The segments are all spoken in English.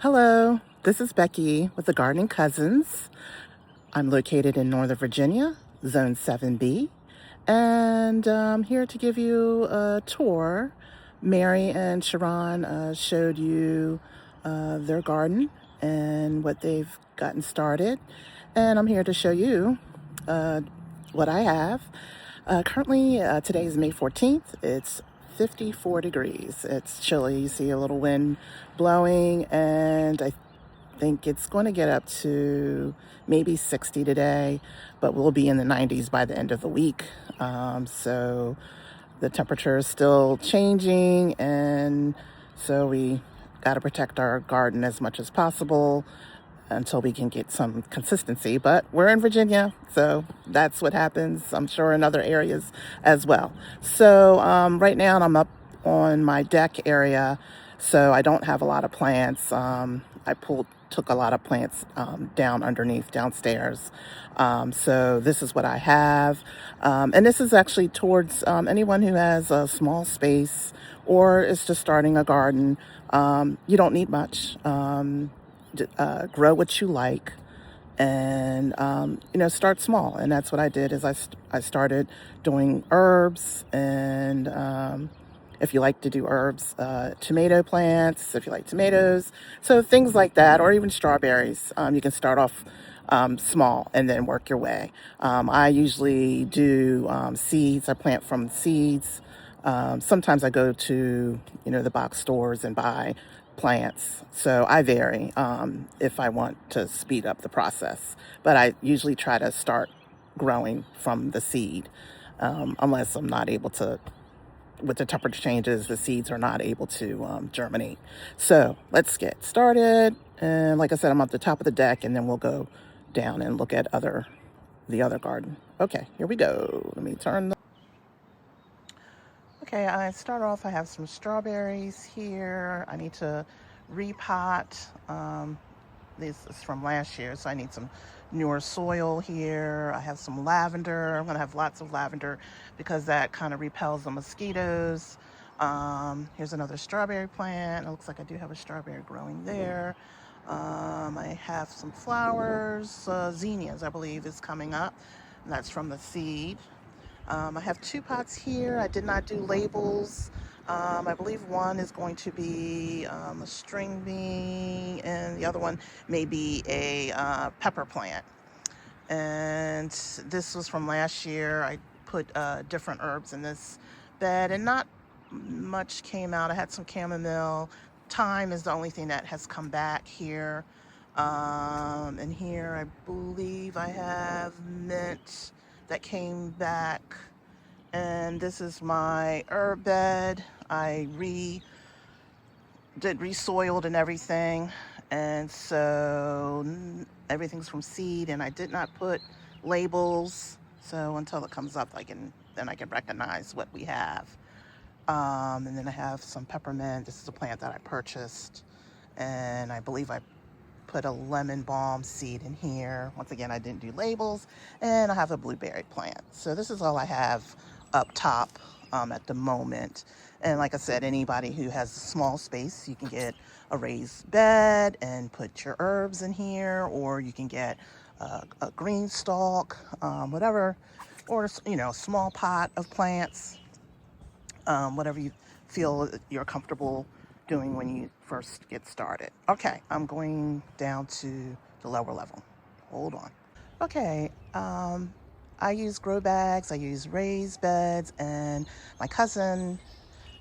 Hello, this is Becky with the Gardening Cousins. I'm located in Northern Virginia, Zone 7B, and I'm here to give you a tour. Mary and Sharon showed you their garden and what they've gotten started, and I'm here to show you uh, what I have. Currently, today is May 14th. It's 54 degrees. It's chilly. You see a little wind blowing, and I think it's going to get up to maybe 60 today, but we'll be in the 90s by the end of the week. So the temperature is still changing, and so we got to protect our garden as much as possible until we can get some consistency. But we're in Virginia, so that's what happens, I'm sure, in other areas as well. So right now I'm up on my deck area, so I don't have a lot of plants. I took a lot of plants down underneath downstairs. So this is what I have. And this is actually towards anyone who has a small space or is just starting a garden. You don't need much. Grow what you like, and start small. And that's what I did. Is I started doing herbs, and if you like to do herbs, tomato plants, if you like tomatoes, so things like that, or even strawberries. You can start off small and then work your way. I usually do seeds. I plant from seeds. Sometimes I go to the box stores and buy plants. So I vary if I want to speed up the process. But I usually try to start growing from the seed, unless I'm not able to, with the temperature changes, the seeds are not able to germinate. So let's get started. And like I said, I'm at the top of the deck, and then we'll go down and look at the other garden. Okay, here we go. Let me turn Okay, I start off, I have some strawberries here. I need to repot. This is from last year, so I need some newer soil here. I have some lavender. I'm gonna have lots of lavender because that kind of repels the mosquitoes. Here's another strawberry plant. It looks like I do have a strawberry growing there. I have some flowers. Zinnias, I believe, is coming up. And that's from the seed. I have two pots here. I did not do labels. I believe one is going to be a string bean, and the other one may be a pepper plant. And this was from last year. I put different herbs in this bed, and not much came out. I had some chamomile. Thyme is the only thing that has come back here. And here I believe I have mint that came back. And this is my herb bed. I resoiled and everything. And so everything's from seed, and I did not put labels. So until it comes up, then I can recognize what we have. And then I have some peppermint. This is a plant that I purchased, and I believe I put a lemon balm seed in here. Once again, I didn't do labels. And I have a blueberry plant. So this is all I have up top at the moment. And like I said, anybody who has a small space, you can get a raised bed and put your herbs in here, or you can get a green stalk, whatever, or a small pot of plants, whatever you feel you're comfortable doing when you first get started. Okay, I'm going down to the lower level. Hold on. Okay, I use grow bags, I use raised beds, and my cousin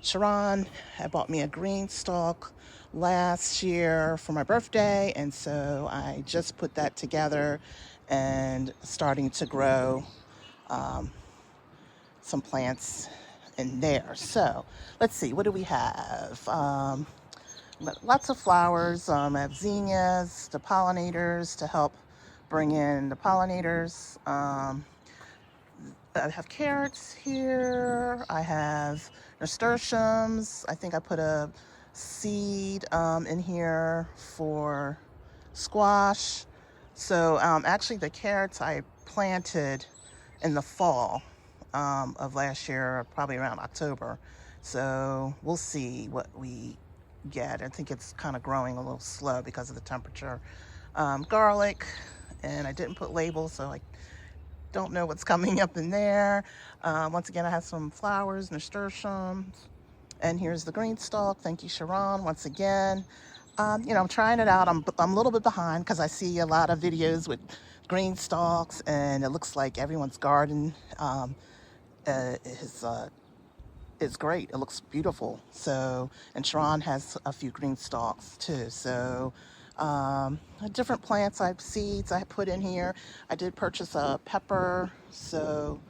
Sharon had bought me a green stalk last year for my birthday, and so I just put that together and starting to grow some plants in there. So let's see, what do we have? Lots of flowers. I have zinnias, the pollinators to help bring in the pollinators. I have carrots here. I have nasturtiums. I think I put a seed in here for squash. So actually the carrots I planted in the fall of last year, probably around October. So we'll see what we yet. I think it's kind of growing a little slow because of the temperature. Garlic, and I didn't put labels, so I don't know what's coming up in there. Once again, I have some flowers, nasturtiums, and here's the green stalk. Thank you, Sharon, once again. I'm trying it out. I'm a little bit behind because I see a lot of videos with green stalks, and it looks like everyone's garden is great. It looks beautiful. So, and Sharon has a few green stalks too. So, different plants, seeds I put in here. I did purchase a pepper. So,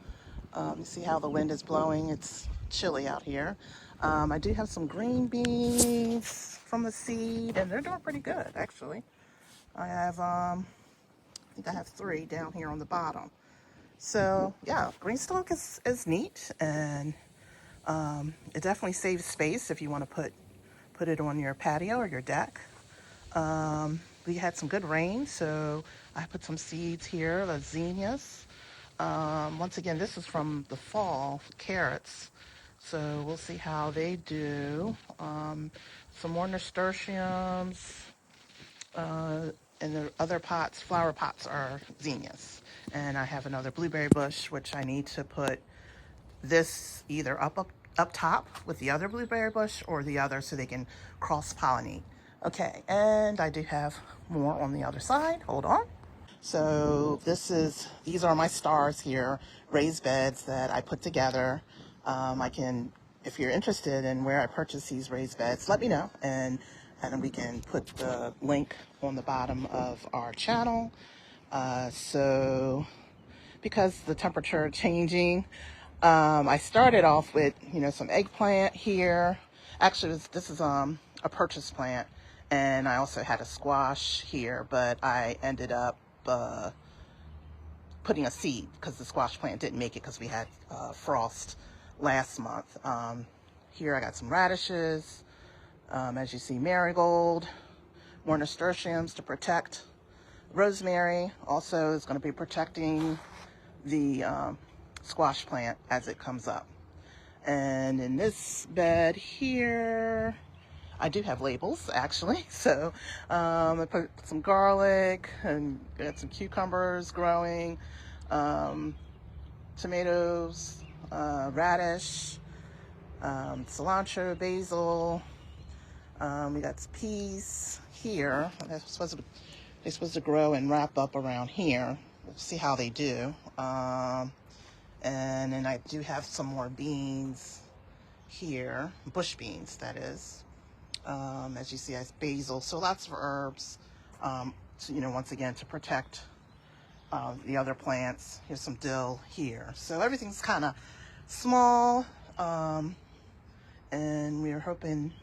you see how the wind is blowing. It's chilly out here. I do have some green beans from the seed, and they're doing pretty good actually. I have, I think I have 3 down here on the bottom. So yeah, green stalk is neat, and it definitely saves space if you want to put it on your patio or your deck. We had some good rain, so I put some seeds here, the zinnias. Once again, this is from the fall, carrots. So we'll see how they do. Some more nasturtiums. And the other pots, flower pots, are zinnias. And I have another blueberry bush, which I need to put this either up top with the other blueberry bush or the other so they can cross pollinate. Okay, and I do have more on the other side. Hold on. So these are my stars here, raised beds that I put together. If you're interested in where I purchased these raised beds, let me know, and we can put the link on the bottom of our channel. So because the temperature changing, I started off with, some eggplant here. Actually, this is a purchase plant, and I also had a squash here, but I ended up putting a seed because the squash plant didn't make it because we had frost last month. Here I got some radishes, as you see, marigold, more nasturtiums to protect. Rosemary also is going to be protecting the squash plant as it comes up. And in this bed here, I do have labels actually. So I put some garlic and got some cucumbers growing, tomatoes, radish, cilantro, basil. We got some peas here. They're supposed to grow and wrap up around here. We'll see how they do. And then I do have some more beans here, bush beans that is. As you see, I have basil, so lots of herbs. So, once again, to protect the other plants. Here's some dill here. So everything's kind of small, and we're hoping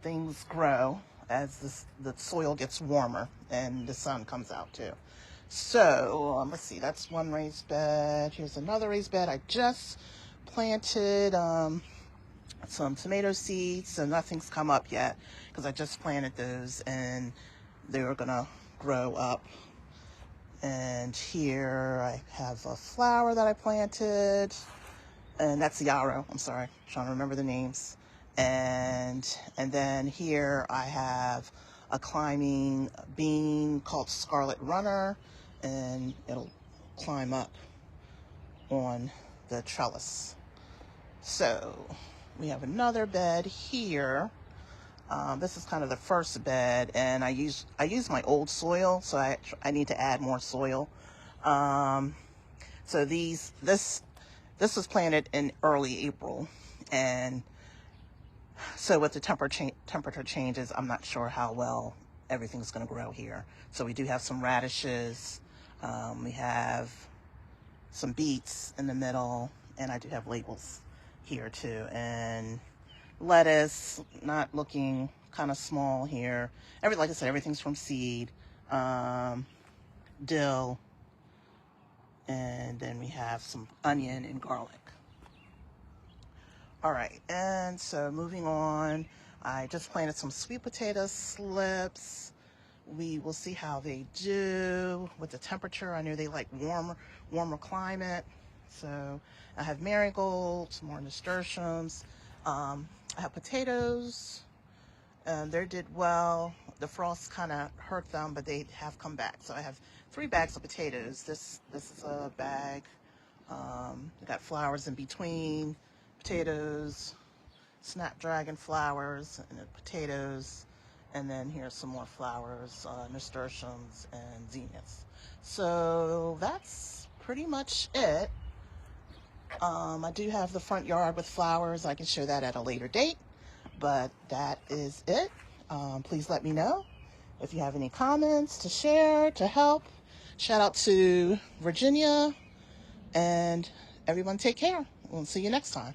things grow as the soil gets warmer and the sun comes out too. So let's see, that's one raised bed. Here's another raised bed. I just planted some tomato seeds, so nothing's come up yet because I just planted those and they were gonna grow up. And here I have a flower that I planted, and that's yarrow. I'm sorry, I'm trying to remember the names. And then here I have a climbing bean called Scarlet Runner, and it'll climb up on the trellis. So we have another bed here. This is kind of the first bed, and I use my old soil, so I need to add more soil. So this was planted in early April, and so with the temperature changes, I'm not sure how well everything's going to grow here. So we do have some radishes, we have some beets in the middle, and I do have labels here too, and lettuce, not looking, kind of small here. Like I said, everything's from seed. Dill, and then we have some onion and garlic. All right, and so moving on, I just planted some sweet potato slips. We will see how they do with the temperature. I know they like warmer climate. So I have marigolds, more nasturtiums. I have potatoes, They did well. The frost kind of hurt them, but they have come back. So I have 3 bags of potatoes. This is a bag. They got flowers in between. Potatoes, snapdragon flowers, and the potatoes. And then here's some more flowers, nasturtiums and zinnias. So that's pretty much it. I do have the front yard with flowers. I can show that at a later date, but that is it. Please let me know if you have any comments to share, to help. Shout out to Virginia, and everyone take care. We'll see you next time.